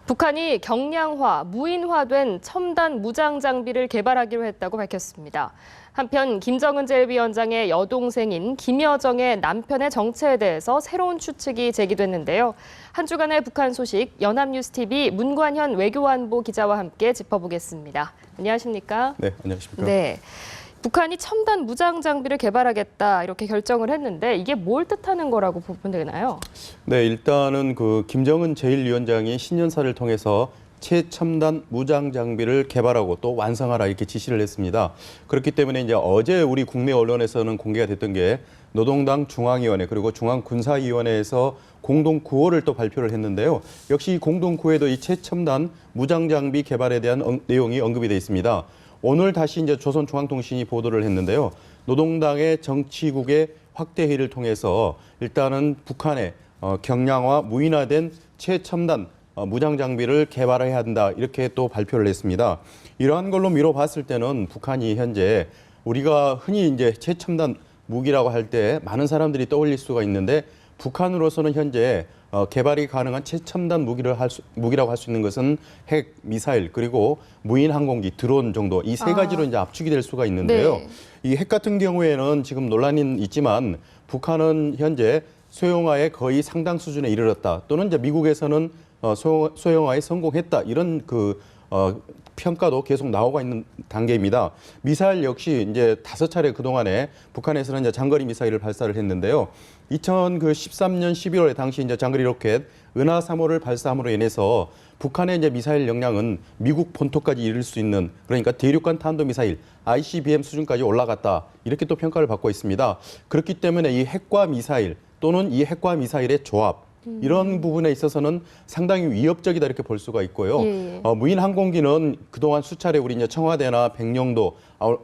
북한이 경량화, 무인화된 첨단 무장 장비를 개발하기로 했다고 밝혔습니다. 한편 김정은 제1위원장의 여동생인 김여정의 남편의 정체에 대해서 새로운 추측이 제기됐는데요. 한 주간의 북한 소식 연합뉴스TV 문관현 외교안보 기자와 함께 짚어보겠습니다. 안녕하십니까? 네, 안녕하십니까? 네. 북한이 첨단 무장 장비를 개발하겠다 이렇게 결정을 했는데 이게 뭘 뜻하는 거라고 보면 되나요? 네, 일단은 김정은 제1위원장이 신년사를 통해서 최첨단 무장 장비를 개발하고 또 완성하라 이렇게 지시를 했습니다. 그렇기 때문에 이제 어제 우리 국내 언론에서는 공개가 됐던 게 노동당 중앙위원회 그리고 중앙군사위원회에서 공동 구호를 또 발표를 했는데요. 역시 이 공동 구호에도 이 최첨단 무장 장비 개발에 대한 내용이 언급이 돼 있습니다. 오늘 다시 이제 조선중앙통신이 보도를 했는데요. 노동당의 정치국의 확대 회의를 통해서 일단은 북한의 경량화, 무인화된 최첨단 무장 장비를 개발해야 한다 이렇게 또 발표를 했습니다. 이러한 걸로 미뤄봤을 때는 북한이 현재 우리가 흔히 이제 최첨단 무기라고 할 때 많은 사람들이 떠올릴 수가 있는데 북한으로서는 현재 개발이 가능한 최첨단 무기라고 할 수 있는 것은 핵, 미사일, 그리고 무인 항공기, 드론 정도 이 세 가지로 이제 압축이 될 수가 있는데요. 네. 이 핵 같은 경우에는 지금 논란이 있지만 북한은 현재 소형화에 거의 상당 수준에 이르렀다. 또는 이제 미국에서는 소형화에 성공했다. 이런 평가도 계속 나오고 있는 단계입니다. 미사일 역시 이제 5차례 그동안에 북한에서는 이제 장거리 미사일을 발사를 했는데요. 2013년 11월에 당시 이제 장거리 로켓 은하 3호를 발사함으로 인해서 북한의 이제 미사일 역량은 미국 본토까지 이를 수 있는 그러니까 대륙간 탄도 미사일 ICBM 수준까지 올라갔다. 이렇게 또 평가를 받고 있습니다. 그렇기 때문에 이 핵과 미사일 또는 이 핵과 미사일의 조합 이런 부분에 있어서는 상당히 위협적이다 이렇게 볼 수가 있고요. 무인 항공기는 그동안 수차례 우리 이제 청와대나 백령도,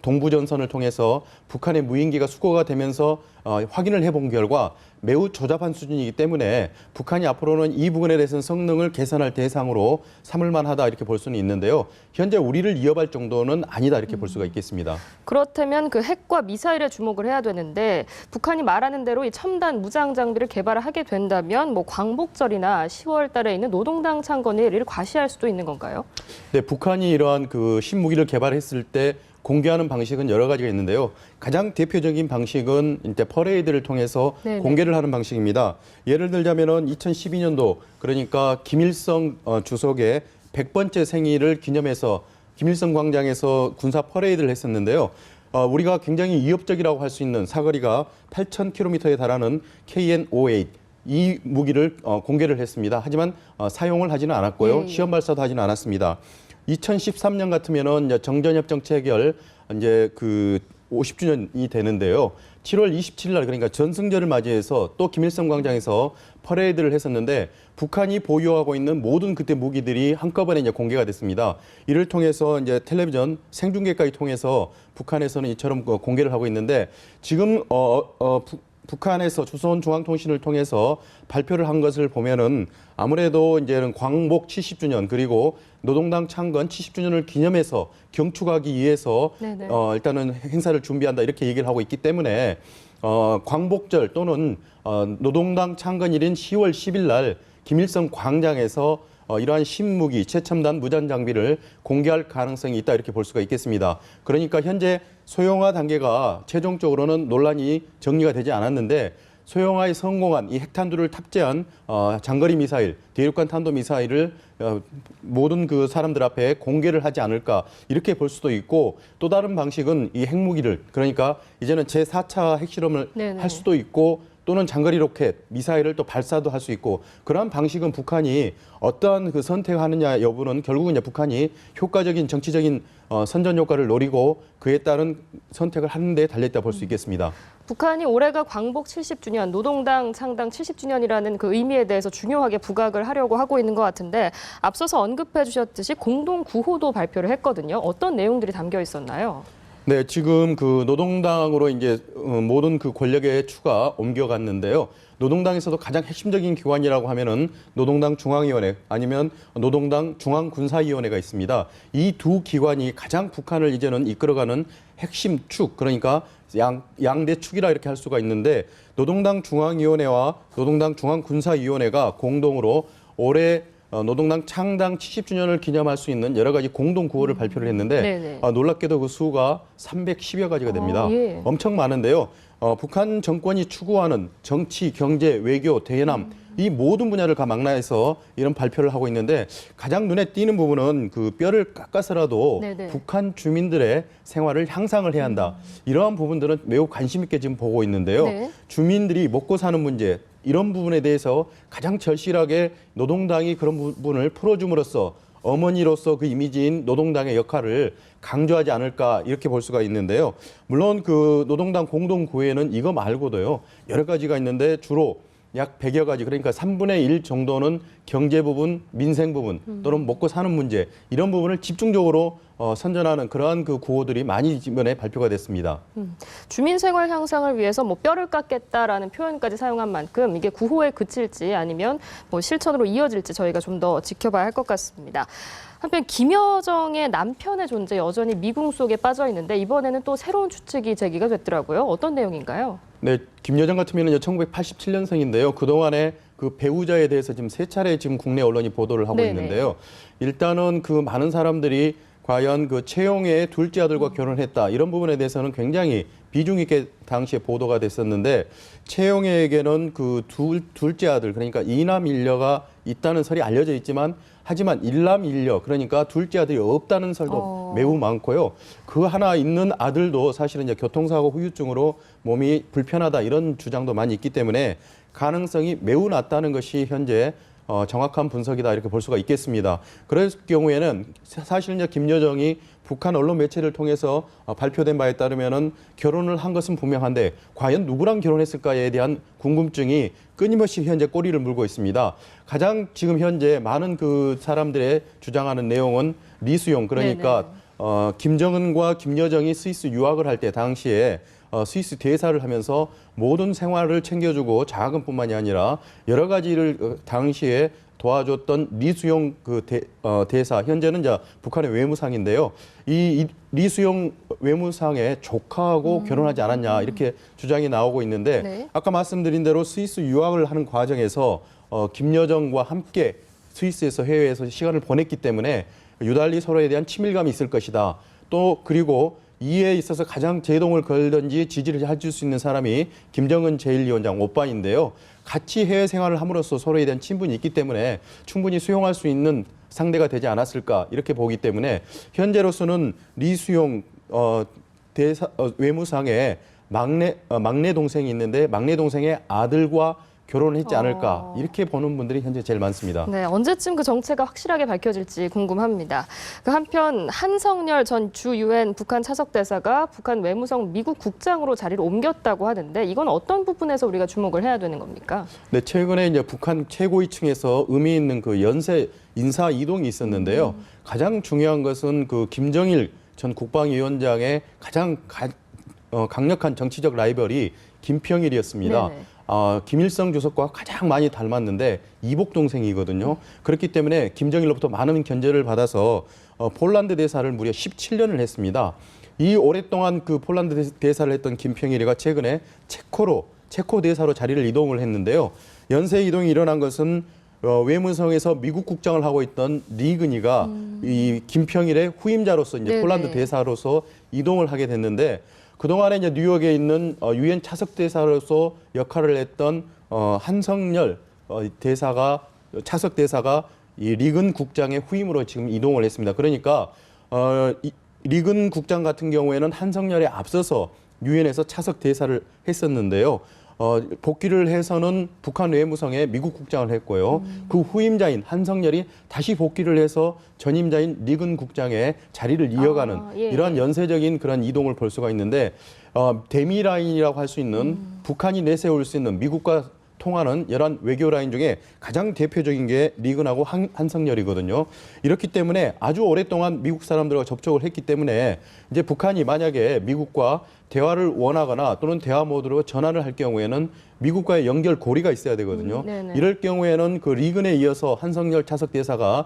동부전선을 통해서 북한의 무인기가 수거가 되면서 확인을 해본 결과 매우 조잡한 수준이기 때문에 북한이 앞으로는 이 부분에 대해서는 성능을 개선할 대상으로 삼을 만하다 이렇게 볼 수는 있는데요. 현재 우리를 위협할 정도는 아니다 이렇게 볼 수가 있겠습니다. 그렇다면 그 핵과 미사일에 주목을 해야 되는데 북한이 말하는 대로 이 첨단 무장 장비를 개발을 하게 된다면 뭐 광복절이나 10월 달에 있는 노동당 창건을 이를 과시할 수도 있는 건가요? 네, 북한이 이러한 신무기를 개발했을 때 공개하는 방식은 여러 가지가 있는데요. 가장 대표적인 방식은 이제 퍼레이드를 통해서 네네. 공개를 하는 방식입니다. 예를 들자면은 2012년도 그러니까 김일성 주석의 100번째 생일을 기념해서 김일성 광장에서 군사 퍼레이드를 했었는데요. 우리가 굉장히 위협적이라고 할 수 있는 사거리가 8,000km에 달하는 KN-58 이 무기를 공개를 했습니다. 하지만 사용을 하지는 않았고요. 시험 발사도 하지는 않았습니다. 2013년 같으면은 이제 정전협정 체결 이제 50주년이 되는데요. 7월 27일 날 그러니까 전승절을 맞이해서 또 김일성 광장에서 퍼레이드를 했었는데 북한이 보유하고 있는 모든 그때 무기들이 한꺼번에 이제 공개가 됐습니다. 이를 통해서 이제 텔레비전 생중계까지 통해서 북한에서는 이처럼 공개를 하고 있는데 지금 북한에서 조선중앙통신을 통해서 발표를 한 것을 보면은 아무래도 이제는 광복 70주년 그리고 노동당 창건 70주년을 기념해서 경축하기 위해서 일단은 행사를 준비한다 이렇게 얘기를 하고 있기 때문에 광복절 또는 노동당 창건일인 10월 10일 날 김일성 광장에서 이러한 신무기, 최첨단 무장 장비를 공개할 가능성이 있다 이렇게 볼 수가 있겠습니다. 그러니까 현재 소형화 단계가 최종적으로는 논란이 정리가 되지 않았는데 소형화에 성공한 이 핵탄두를 탑재한 장거리 미사일, 대륙간 탄도 미사일을 모든 그 사람들 앞에 공개를 하지 않을까 이렇게 볼 수도 있고 또 다른 방식은 이 핵무기를 그러니까 이제는 제4차 핵실험을 할 수도 있고 또는 장거리 로켓, 미사일을 또 발사도 할 수 있고 그러한 방식은 북한이 어떠한 선택하느냐 여부는 결국은 이제 북한이 효과적인 정치적인 선전 효과를 노리고 그에 따른 선택을 하는 데 달려있다 볼 수 있겠습니다. 북한이 올해가 광복 70주년, 노동당 창당 70주년이라는 그 의미에 대해서 중요하게 부각을 하려고 하고 있는 것 같은데 앞서서 언급해 주셨듯이 공동 구호도 발표를 했거든요. 어떤 내용들이 담겨 있었나요? 네, 지금 노동당으로 이제 모든 권력의 추가 옮겨갔는데요. 노동당에서도 가장 핵심적인 기관이라고 하면은 노동당 중앙위원회 아니면 노동당 중앙군사위원회가 있습니다. 이 두 기관이 가장 북한을 이제는 이끌어가는 핵심 축, 그러니까 양대 축이라 이렇게 할 수가 있는데 노동당 중앙위원회와 노동당 중앙군사위원회가 공동으로 올해 노동당 창당 70주년을 기념할 수 있는 여러 가지 공동 구호를 발표를 했는데 네네. 놀랍게도 그 수가 310여 가지가 됩니다. 예. 엄청 많은데요. 북한 정권이 추구하는 정치, 경제, 외교, 대남 이 모든 분야를 다 망라해서 이런 발표를 하고 있는데 가장 눈에 띄는 부분은 그 뼈를 깎아서라도 네네. 북한 주민들의 생활을 향상을 해야 한다. 이러한 부분들은 매우 관심 있게 지금 보고 있는데요. 네. 주민들이 먹고 사는 문제 이런 부분에 대해서 가장 절실하게 노동당이 그런 부분을 풀어줌으로써 어머니로서 그 이미지인 노동당의 역할을 강조하지 않을까 이렇게 볼 수가 있는데요. 물론 그 노동당 공동구회는 이거 말고도요. 여러 가지가 있는데 주로 약 100여 가지 그러니까 3분의 1 정도는 경제 부분, 민생 부분 또는 먹고 사는 문제 이런 부분을 집중적으로 선전하는 그러한 그 구호들이 많이 이번에 발표가 됐습니다. 주민 생활 향상을 위해서 뭐 뼈를 깎겠다라는 표현까지 사용한 만큼 이게 구호에 그칠지 아니면 뭐 실천으로 이어질지 저희가 좀 더 지켜봐야 할 것 같습니다. 한편 김여정의 남편의 존재 여전히 미궁 속에 빠져 있는데 이번에는 또 새로운 추측이 제기가 됐더라고요. 어떤 내용인가요? 네, 김여정 같은 경우는 1987년생인데요. 그동안에 그 배우자에 대해서 지금 세 차례 지금 국내 언론이 보도를 하고 네네. 있는데요. 일단은 그 많은 사람들이 과연 그 채용의 둘째 아들과 결혼했다 이런 부분에 대해서는 굉장히 비중 있게 당시에 보도가 됐었는데 채용에게는 그 둘째 아들 그러니까 이남 일녀가 있다는 설이 알려져 있지만 하지만 일남 일녀 그러니까 둘째 아들이 없다는 설도 매우 많고요. 그 하나 있는 아들도 사실은 이제 교통사고 후유증으로 몸이 불편하다 이런 주장도 많이 있기 때문에 가능성이 매우 낮다는 것이 현재 정확한 분석이다 이렇게 볼 수가 있겠습니다. 그럴 경우에는 사실 이제 김여정이 북한 언론 매체를 통해서 발표된 바에 따르면은 결혼을 한 것은 분명한데 과연 누구랑 결혼했을까에 대한 궁금증이 끊임없이 현재 꼬리를 물고 있습니다. 가장 지금 현재 많은 그 사람들의 주장하는 내용은 리수용 그러니까 김정은과 김여정이 스위스 유학을 할 때 당시에 스위스 대사를 하면서 모든 생활을 챙겨주고 자금뿐만이 아니라 여러 가지를 당시에 도와줬던 리수용 그 대사 현재는 이제 북한의 외무상인데요. 이 리수용 외무상의 조카하고 결혼하지 않았냐 이렇게 주장이 나오고 있는데 네. 아까 말씀드린 대로 스위스 유학을 하는 과정에서 김여정과 함께 스위스에서 해외에서 시간을 보냈기 때문에 유달리 서로에 대한 친밀감이 있을 것이다. 또 그리고 이에 있어서 가장 제동을 걸든지 지지를 해줄 수 있는 사람이 김정은 제1위원장 오빠인데요. 같이 해외 생활을 함으로써 서로에 대한 친분이 있기 때문에 충분히 수용할 수 있는 상대가 되지 않았을까 이렇게 보기 때문에 현재로서는 리수용 외무상의 막내 동생이 있는데 막내 동생의 아들과 결혼했지 않을까 이렇게 보는 분들이 현재 제일 많습니다. 네, 언제쯤 그 정체가 확실하게 밝혀질지 궁금합니다. 그 한편 한성열 전 주 유엔 북한 차석 대사가 북한 외무성 미국 국장으로 자리를 옮겼다고 하는데 이건 어떤 부분에서 우리가 주목을 해야 되는 겁니까? 네, 최근에 이제 북한 최고위층에서 의미 있는 그 연쇄 인사 이동이 있었는데요. 가장 중요한 것은 그 김정일 전 국방위원장의 가장 강력한 정치적 라이벌이 김평일이었습니다. 네네. 김일성 주석과 가장 많이 닮았는데 이복 동생이거든요. 그렇기 때문에 김정일로부터 많은 견제를 받아서 폴란드 대사를 무려 17년을 했습니다. 이 오랫동안 그 폴란드 대사를 했던 김평일이가 최근에 체코 대사로 자리를 이동을 했는데요. 연쇄 이동이 일어난 것은 외무성에서 미국 국장을 하고 있던 리그니가 이 김평일의 후임자로서 이제 네네. 폴란드 대사로서 이동을 하게 됐는데 그동안에 이제 뉴욕에 있는 유엔 차석 대사로서 역할을 했던 한성열 차석 대사가 이 리근 국장의 후임으로 지금 이동을 했습니다. 그러니까 리근 국장 같은 경우에는 한성열에 앞서서 유엔에서 차석 대사를 했었는데요. 복귀를 해서는 북한 외무성에 미국 국장을 했고요. 그 후임자인 한성열이 다시 복귀를 해서 전임자인 리근 국장의 자리를 이어가는 예. 이러한 연쇄적인 그런 이동을 볼 수가 있는데 대미 라인이라고 할 수 있는 북한이 내세울 수 있는 미국과 통하는 이러한 외교 라인 중에 가장 대표적인 게 리근하고 한성열이거든요. 이렇기 때문에 아주 오랫동안 미국 사람들과 접촉을 했기 때문에 이제 북한이 만약에 미국과 대화를 원하거나 또는 대화 모드로 전환을 할 경우에는 미국과의 연결 고리가 있어야 되거든요. 이럴 경우에는 그 리근에 이어서 한성열 차석 대사가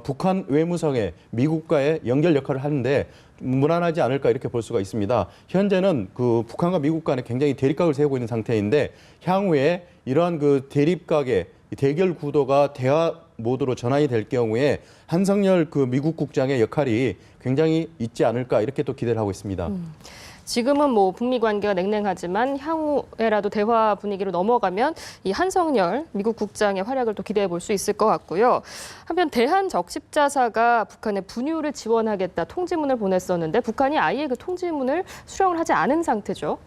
북한 외무성에 미국과의 연결 역할을 하는데 무난하지 않을까 이렇게 볼 수가 있습니다. 현재는 그 북한과 미국 간에 굉장히 대립각을 세우고 있는 상태인데 향후에 이러한 그 대립각의 대결 구도가 모드로 전환이 될 경우에 한성열 그 미국 국장의 역할이 굉장히 있지 않을까 이렇게 또 기대를 하고 있습니다. 지금은 뭐 북미 관계가 냉랭하지만 향후에라도 대화 분위기로 넘어가면 이 한성열 미국 국장의 활약을 또 기대해 볼 수 있을 것 같고요. 한편 대한적십자사가 북한의 분유를 지원하겠다 통지문을 보냈었는데 북한이 아예 그 통지문을 수령을 하지 않은 상태죠.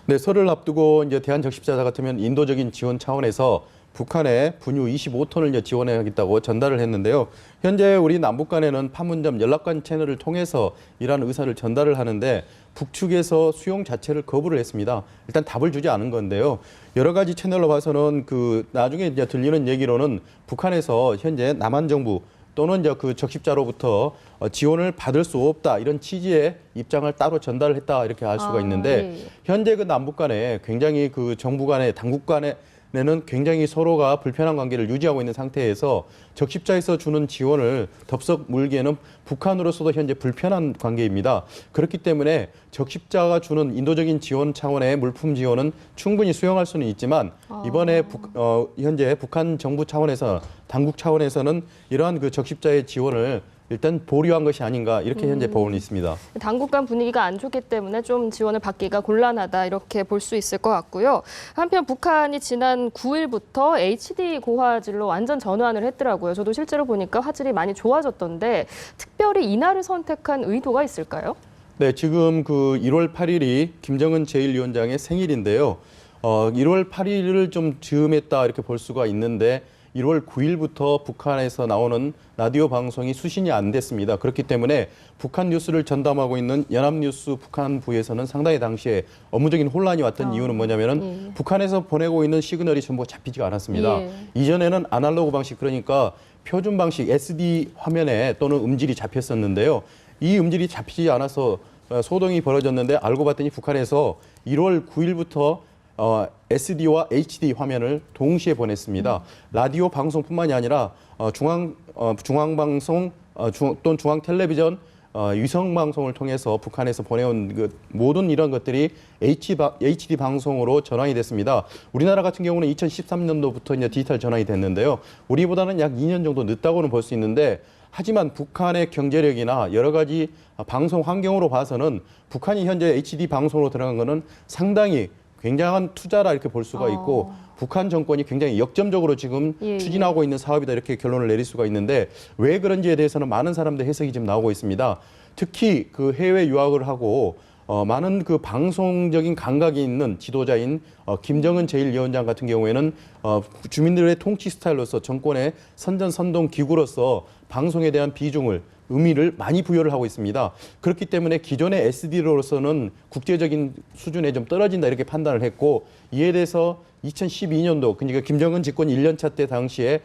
네, 설을 앞두고 이제 대한적십자사 같으면 인도적인 지원 차원에서 북한에 분유 25톤을 이제 지원하겠다고 전달을 했는데요. 현재 우리 남북 간에는 판문점 연락관 채널을 통해서 이러한 의사를 전달을 하는데 북측에서 수용 자체를 거부를 했습니다. 일단 답을 주지 않은 건데요. 여러 가지 채널로 봐서는 그 나중에 이제 들리는 얘기로는 북한에서 현재 남한 정부 또는 이제 그 적십자로부터 지원을 받을 수 없다 이런 취지의 입장을 따로 전달을 했다 이렇게 알 수가 있는데 예. 현재 그 남북 간에 굉장히 그 정부 간에 당국 간에는 굉장히 서로가 불편한 관계를 유지하고 있는 상태에서 적십자에서 주는 지원을 덥석 물기에는 북한으로서도 현재 불편한 관계입니다. 그렇기 때문에 적십자가 주는 인도적인 지원 차원의 물품 지원은 충분히 수용할 수는 있지만 이번에 현재 북한 정부 차원에서 당국 차원에서는 이러한 그 적십자의 지원을 일단 보류한 것이 아닌가 이렇게 현재 보고는 있습니다. 당국 간 분위기가 안 좋기 때문에 좀 지원을 받기가 곤란하다 이렇게 볼 수 있을 것 같고요. 한편 북한이 지난 9일부터 HD 고화질로 완전 전환을 했더라고요. 저도 실제로 보니까 화질이 많이 좋아졌던데 특별히 이날을 선택한 의도가 있을까요? 네, 지금 그 1월 8일이 김정은 제1위원장의 생일인데요. 1월 8일을 좀 즈음했다 이렇게 볼 수가 있는데 1월 9일부터 북한에서 나오는 라디오 방송이 수신이 안 됐습니다. 그렇기 때문에 북한 뉴스를 전담하고 있는 연합뉴스 북한부에서는 상당히 당시에 업무적인 혼란이 왔던 이유는 뭐냐면은 북한에서 보내고 있는 시그널이 전부 잡히지가 않았습니다. 이전에는 아날로그 방식 그러니까 표준 방식 SD 화면에 또는 음질이 잡혔었는데요. 이 음질이 잡히지 않아서 소동이 벌어졌는데 알고 봤더니 북한에서 1월 9일부터 SD와 HD 화면을 동시에 보냈습니다. 라디오 방송뿐만이 아니라 중앙방송 또는 중앙텔레비전 위성 방송을 통해서 북한에서 보내온 그 모든 이런 것들이 HD 방송으로 전환이 됐습니다. 우리나라 같은 경우는 2013년도부터 이제 디지털 전환이 됐는데요. 우리보다는 약 2년 정도 늦다고는 볼 수 있는데 하지만 북한의 경제력이나 여러 가지 방송 환경으로 봐서는 북한이 현재 HD 방송으로 들어간 것은 상당히 굉장한 투자라 이렇게 볼 수가 있고 북한 정권이 굉장히 역점적으로 지금 추진하고 있는 사업이다 이렇게 결론을 내릴 수가 있는데 왜 그런지에 대해서는 많은 사람들 해석이 지금 나오고 있습니다. 특히 그 해외 유학을 하고 많은 그 방송적인 감각이 있는 지도자인 김정은 제1위원장 같은 경우에는 주민들의 통치 스타일로서 정권의 선전선동 기구로서 방송에 대한 비중을 의미를 많이 부여를 하고 있습니다. 그렇기 때문에 기존의 SD로서는 국제적인 수준에 좀 떨어진다 이렇게 판단을 했고 이에 대해서 2012년도 그러니까 김정은 집권 1년차 때 당시에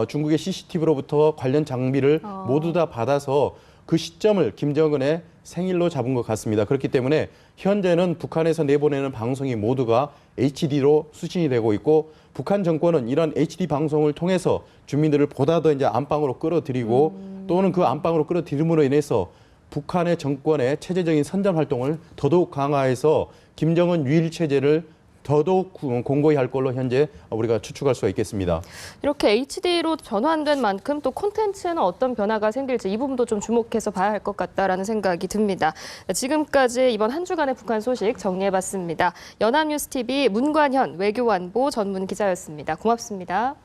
중국의 CCTV로부터 관련 장비를 모두 다 받아서 그 시점을 김정은의 생일로 잡은 것 같습니다. 그렇기 때문에 현재는 북한에서 내보내는 방송이 모두가 HD로 수신이 되고 있고 북한 정권은 이런 HD 방송을 통해서 주민들을 보다 더 이제 안방으로 끌어들이고 또는 그 안방으로 끌어들임으로 인해서 북한의 정권의 체제적인 선전 활동을 더더욱 강화해서 김정은 유일 체제를 더더욱 공고히 할 걸로 현재 우리가 추측할 수가 있겠습니다. 이렇게 HD로 전환된 만큼 또 콘텐츠에는 어떤 변화가 생길지 이 부분도 좀 주목해서 봐야 할 것 같다라는 생각이 듭니다. 지금까지 이번 한 주간의 북한 소식 정리해봤습니다. 연합뉴스TV 문관현 외교안보 전문 기자였습니다. 고맙습니다.